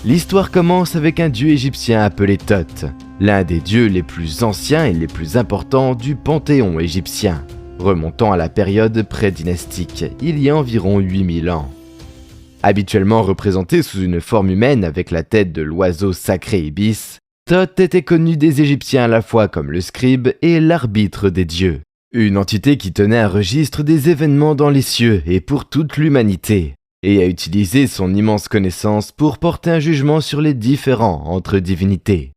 L'histoire commence avec un dieu égyptien appelé Thoth, l'un des dieux les plus anciens et les plus importants du panthéon égyptien, remontant à la période pré-dynastique, il y a environ 8000 ans. Habituellement représenté sous une forme humaine avec la tête de l'oiseau sacré Ibis, Thoth était connu des Égyptiens à la fois comme le scribe et l'arbitre des dieux, une entité qui tenait un registre des événements dans les cieux et pour toute l'humanité, et a utilisé son immense connaissance pour porter un jugement sur les différends entre divinités.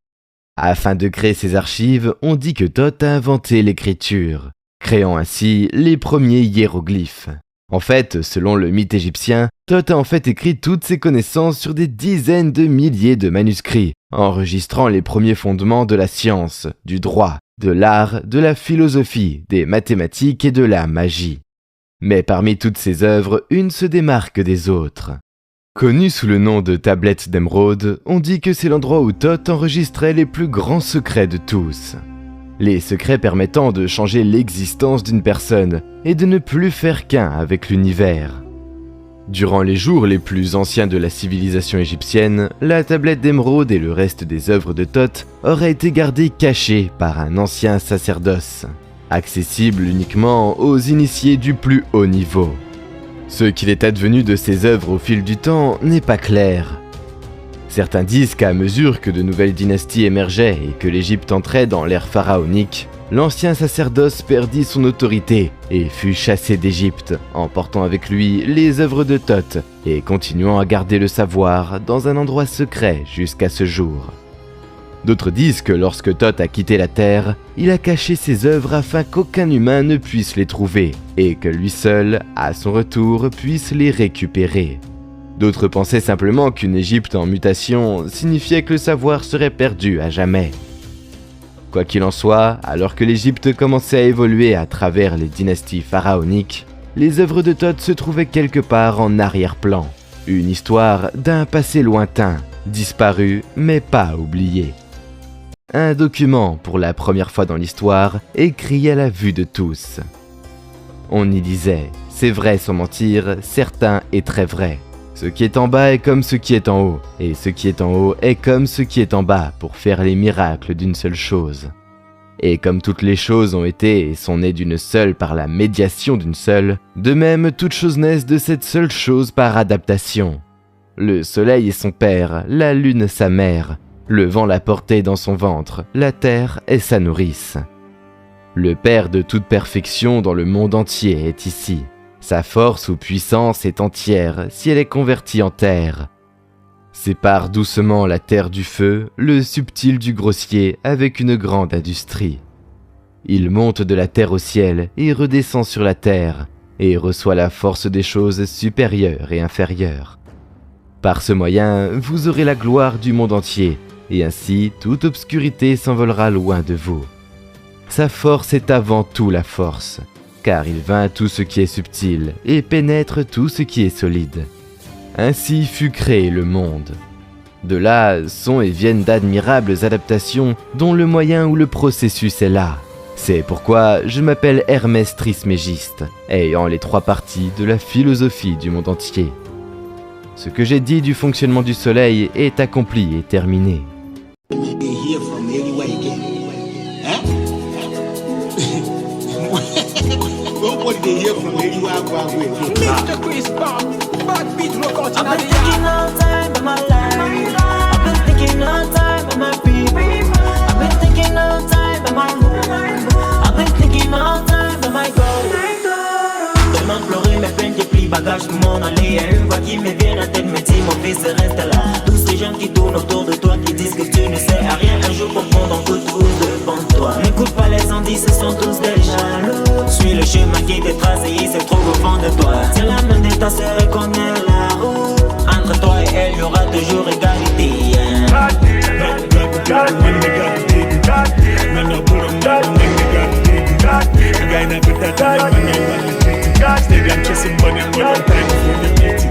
Afin de créer ces archives, on dit que Thoth a inventé l'écriture, créant ainsi les premiers hiéroglyphes. En fait, selon le mythe égyptien, Thoth a en fait écrit toutes ses connaissances sur des dizaines de milliers de manuscrits, enregistrant les premiers fondements de la science, du droit, de l'art, de la philosophie, des mathématiques et de la magie. Mais parmi toutes ces œuvres, une se démarque des autres. Connue sous le nom de Tablette d'Émeraude, on dit que c'est l'endroit où Thoth enregistrait les plus grands secrets de tous. Les secrets permettant de changer l'existence d'une personne et de ne plus faire qu'un avec l'univers. Durant les jours les plus anciens de la civilisation égyptienne, la Tablette d'Émeraude et le reste des œuvres de Thoth auraient été gardées cachées par un ancien sacerdoce, accessible uniquement aux initiés du plus haut niveau. Ce qu'il est advenu de ces œuvres au fil du temps n'est pas clair. Certains disent qu'à mesure que de nouvelles dynasties émergeaient et que l'Égypte entrait dans l'ère pharaonique, l'ancien sacerdoce perdit son autorité et fut chassé d'Égypte, emportant avec lui les œuvres de Thoth et continuant à garder le savoir dans un endroit secret jusqu'à ce jour. D'autres disent que lorsque Thoth a quitté la terre, il a caché ses œuvres afin qu'aucun humain ne puisse les trouver et que lui seul, à son retour, puisse les récupérer. D'autres pensaient simplement qu'une Égypte en mutation signifiait que le savoir serait perdu à jamais. Quoi qu'il en soit, alors que l'Égypte commençait à évoluer à travers les dynasties pharaoniques, les œuvres de Thoth se trouvaient quelque part en arrière-plan. Une histoire d'un passé lointain, disparu mais pas oublié. Un document, pour la première fois dans l'histoire, écrit à la vue de tous. On y disait « C'est vrai sans mentir, certain et très vrai. Ce qui est en bas est comme ce qui est en haut, et ce qui est en haut est comme ce qui est en bas pour faire les miracles d'une seule chose. Et comme toutes les choses ont été et sont nées d'une seule par la médiation d'une seule, de même toutes choses naissent de cette seule chose par adaptation. Le soleil est son père, la lune sa mère, le vent l'a porté dans son ventre, la terre est sa nourrice. Le père de toute perfection dans le monde entier est ici. Sa force ou puissance est entière si elle est convertie en terre. Sépare doucement la terre du feu, le subtil du grossier avec une grande industrie. Il monte de la terre au ciel et redescend sur la terre, et reçoit la force des choses supérieures et inférieures. Par ce moyen, vous aurez la gloire du monde entier, et ainsi toute obscurité s'envolera loin de vous. Sa force est avant tout la force, car il vainc tout ce qui est subtil et pénètre tout ce qui est solide. Ainsi fut créé le monde. De là sont et viennent d'admirables adaptations dont le moyen ou le processus est là. C'est pourquoi je m'appelle Hermès Trismégiste, ayant les 3 parties de la philosophie du monde entier. Ce que j'ai dit du fonctionnement du soleil est accompli et terminé. Bagage pour m'en aller, y a une voix qui me vient à la tête, me dit mon fils reste là. Tous ces gens qui tournent autour de toi, qui disent que tu ne sais à rien, un jour comprendront que tout devant toi. N'écoute pas les indices, ce sont tous des jaloux. Suis le chemin qui te trace et il se trouve au fond de toi. Tiens la main de ta sœur et connais la route. Entre toi et elle, y aura toujours égalité.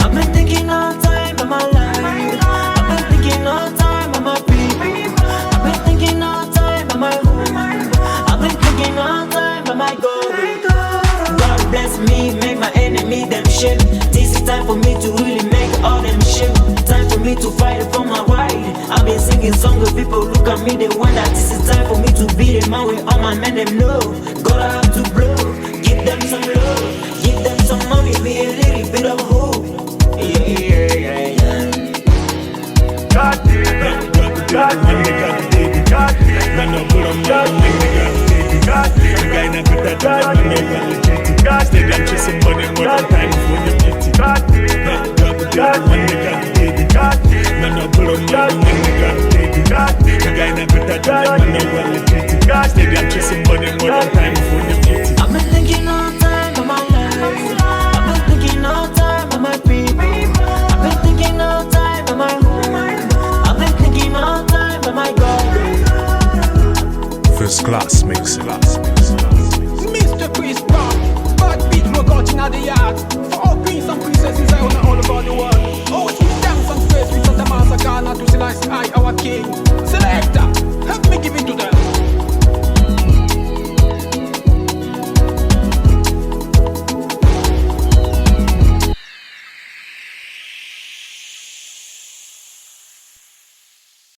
I've been thinking all time of my life. I've been thinking all time of my people. I've been thinking all time of my home. I've been thinking all time of my goal. God bless me, make my enemy them shit. This is time for me to really make all them shit. Time for me to fight for my wife. pride. I've been singing songs with people look at me, they wonder this is time for me to beat them out with all my men them know. Gotta have to blow, give them some love, give them some money, be a little bit of hope. Yeah. God damn, God damn, God damn, man, no good on God damn, God damn, the guy not good at that, man, no legit. God stay them chasing money more than time for the meeting. God damn, God man, they got the God damn, man, no good on God, man, they got the God damn, the guy not good at that, man, no legit. God stay them chasing money more than time for the meeting. I've been thinking all time of my life. I've been thinking all time of my people. I've been thinking all time of my home. I've been thinking all time of my God. First class mix. Mr. Chris Brown, bad beat work out in the yard. For all queens and princesses I own all over the world. Oh, keep dance and space with the massacre.